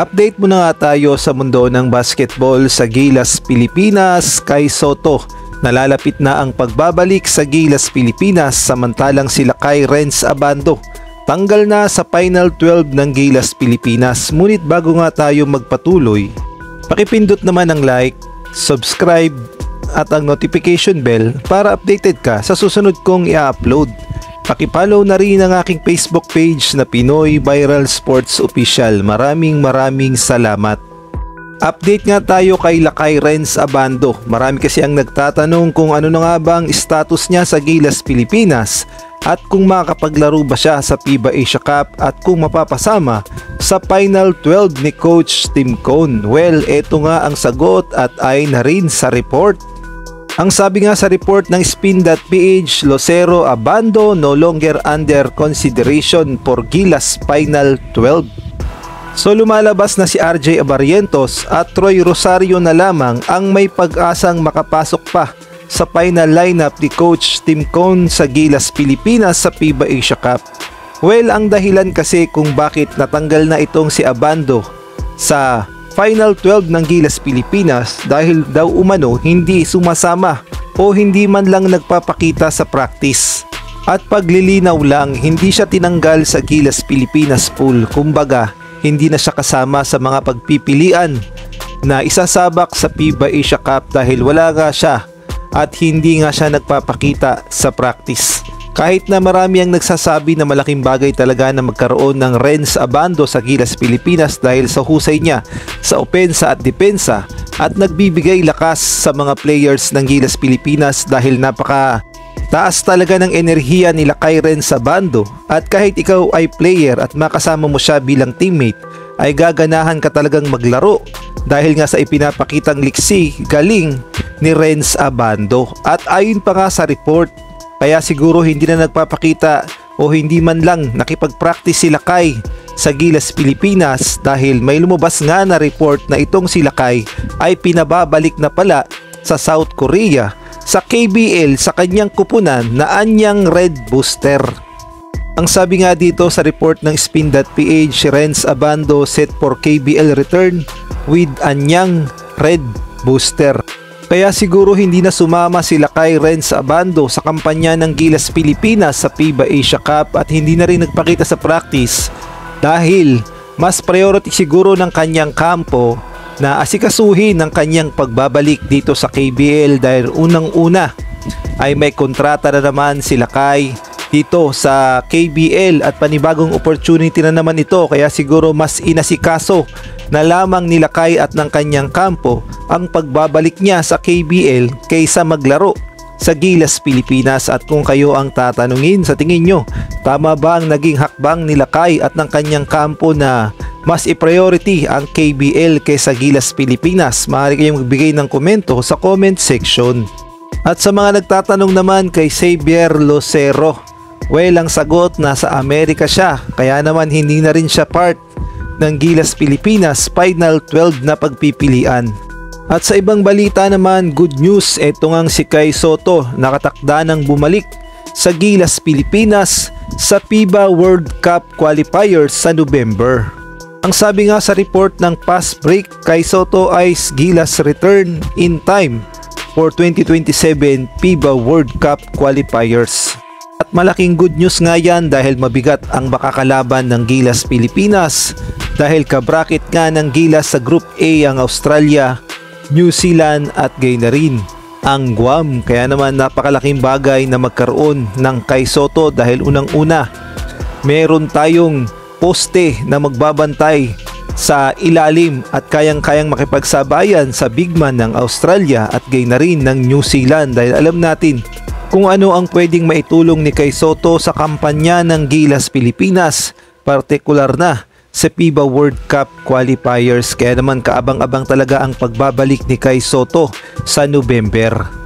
Update muna nga tayo sa mundo ng basketball sa Gilas, Pilipinas. Kai Sotto, nalalapit na ang pagbabalik sa Gilas, Pilipinas, samantalang sila kay Renz Abando tanggal na sa Final 12 ng Gilas, Pilipinas. Ngunit bago nga tayo magpatuloy, pakipindot naman ang like, subscribe at ang notification bell para updated ka sa susunod kong i-upload. Pakipollow na rin ang aking Facebook page na Pinoy Viral Sports Official. Maraming salamat. Update nga tayo kay Lakay Renz Abando. Marami kasi ang nagtatanong kung ano na nga ba ang status niya sa Gilas, Pilipinas at kung makakapaglaro ba siya sa FIBA Asia Cup at kung mapapasama sa Final 12 ni Coach Tim Cone. Well, eto nga ang sagot at ay na rin sa report. Ang sabi nga sa report ng Spin.ph, Lucero Abando no longer under consideration for Gilas Final 12. So lumalabas na si RJ Abarientos at Troy Rosario na lamang ang may pag-asang makapasok pa sa final lineup ni Coach Tim Cone sa Gilas, Pilipinas sa FIBA Asia Cup. Well, ang dahilan kasi kung bakit natanggal na itong si Abando sa Final 12 ng Gilas, Pilipinas dahil daw umano hindi sumasama o hindi man lang nagpapakita sa practice. At paglilinaw lang, hindi siya tinanggal sa Gilas, Pilipinas pool. Kumbaga, hindi na siya kasama sa mga pagpipilian na isasabak sa FIBA Asia Cup dahil wala nga siya at hindi nga siya nagpapakita sa practice. Kahit na marami ang nagsasabi na malaking bagay talaga na magkaroon ng Renz Abando sa Gilas, Pilipinas dahil sa husay niya sa opensa at depensa at nagbibigay lakas sa mga players ng Gilas, Pilipinas dahil napaka taas talaga ng enerhiya nila kay Renz Abando at kahit ikaw ay player at makasama mo siya bilang teammate ay gaganahan ka talagang maglaro dahil nga sa ipinapakitang liksi galing ni Renz Abando. At ayon pa nga sa report, kaya siguro hindi na nagpapakita o hindi man lang nakipag-practice si Lakay sa Gilas, Pilipinas dahil may lumabas nga na report na itong si Lakay ay pinababalik na pala sa South Korea sa KBL sa kanyang kupunan na Anyang Red Booster. Ang sabi nga dito sa report ng Spin.ph, Renz Abando set for KBL return with Anyang Red Booster. Kaya siguro hindi na sumama sila kay Renz Abando sa kampanya ng Gilas, Pilipinas sa FIBA Asia Cup at hindi na rin nagpakita sa practice dahil mas priority siguro ng kanyang kampo na asikasuhin ng kanyang pagbabalik dito sa KBL dahil unang-una ay may kontrata na naman sila kay dito sa KBL at panibagong opportunity na naman ito, kaya siguro mas inasikaso na lamang ni Lakay at ng kanyang kampo ang pagbabalik niya sa KBL kaysa maglaro sa Gilas, Pilipinas. At kung kayo ang tatanungin, sa tingin nyo, tama ba ang naging hakbang ni Lakay at ng kanyang kampo na mas i-priority ang KBL kaysa Gilas, Pilipinas? Maaari kayong magbigay ng komento sa comment section. At sa mga nagtatanong naman kay Xavier Lucero, well, ang sagot nasa Amerika siya, kaya naman hindi na rin siya part ng Gilas, Pilipinas Final 12 na pagpipilian. At sa ibang balita naman, good news, eto ngang si Kai Sotto nakatakda ng bumalik sa Gilas, Pilipinas sa FIBA World Cup qualifiers sa November. Ang sabi nga sa report ng Fast Break, Kai Sotto ay Gilas return in time for 2027 FIBA World Cup qualifiers. At malaking good news nga yan dahil mabigat ang makakalaban ng Gilas, Pilipinas dahil kabracket nga ng Gilas sa Group A ang Australia, New Zealand at gayon na rin ang Guam. Kaya naman napakalaking bagay na magkaroon ng Kai Sotto dahil unang-una meron tayong poste na magbabantay sa ilalim at kayang-kayang makipagsabayan sa big man ng Australia at gayon na rin ng New Zealand dahil alam natin kung ano ang pwedeng maitulong ni Kai Sotto sa kampanya ng Gilas, Pilipinas, partikular na sa FIBA World Cup qualifiers. Kaya naman kaabang-abang talaga ang pagbabalik ni Kai Sotto sa November.